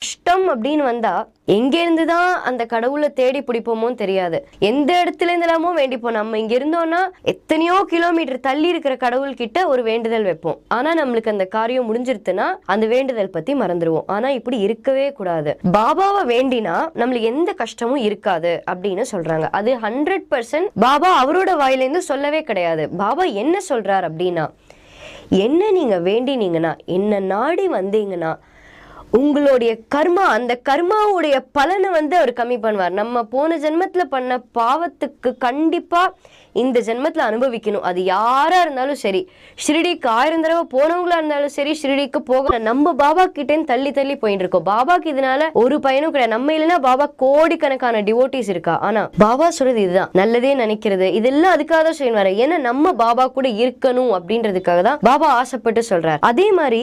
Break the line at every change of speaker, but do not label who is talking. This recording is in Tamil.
கஷ்டம் அப்படின்னு வந்தா எங்க இருந்துதான் அந்த கடவுளை தேடி பிடிப்போமோன்னு தெரியாது. எந்த இடத்துல இருந்தெல்லாமோ வேண்டிப்போம். நம்ம இங்க இருந்தோம்னா எத்தனையோ கிலோமீட்டர் தள்ளி இருக்கிற கடவுள் கிட்ட ஒரு வேண்டுதல் வைப்போம். ஆனா நம்மளுக்கு அந்த காரியம் முடிஞ்சிருச்சுன்னா அந்த வேண்டுதல் பத்தி மறந்துடுவோம். ஆனா இப்படி இருக்கவே கூடாது. பாபாவை வேண்டினா நம்மளுக்கு எந்த கஷ்டமும் இருக்காது அப்படின்னு சொல்றாங்க. அது 100% பாபா அவரோட வாயிலிருந்து சொல்லவே கிடையாது. பாபா என்ன சொல்றார் அப்படின்னா, என்ன நீங்க வேண்டினீங்கன்னா, என்ன நாடி வந்தீங்கன்னா உங்களுடைய கர்மா, அந்த கர்மாவுடைய பலனை அவர் கம்மி பண்ணுவார். நம்ம போன ஜென்மத்துல பண்ண பாவத்துக்கு கண்டிப்பா இந்த ஜென்மத்துல அனுபவிக்கணும். அது யாரா இருந்தாலும் சரி, ஷிரடிக்கு 1000 தடவை போனவங்களா இருந்தாலும் சரி, ஷிரடிக்கு போக நம்ம பாபா கிட்டேன்னு தள்ளி தள்ளி போயிட்டு இருக்கோம். பாபாக்கு இதனால ஒரு பயனும் கிடையாது. நம்ம இல்லைன்னா பாபா கோடிக்கணக்கான டிவோட்டிஸ் இருக்கா. ஆனா பாபா சொல்றது இதுதான், நல்லதே நினைக்கிறது, இதெல்லாம் அதுக்காக தான் செய்வாரு. ஏன்னா நம்ம பாபா கூட இருக்கணும் அப்படின்றதுக்காக தான் பாபா ஆசைப்பட்டு சொல்றாரு. அதே மாதிரி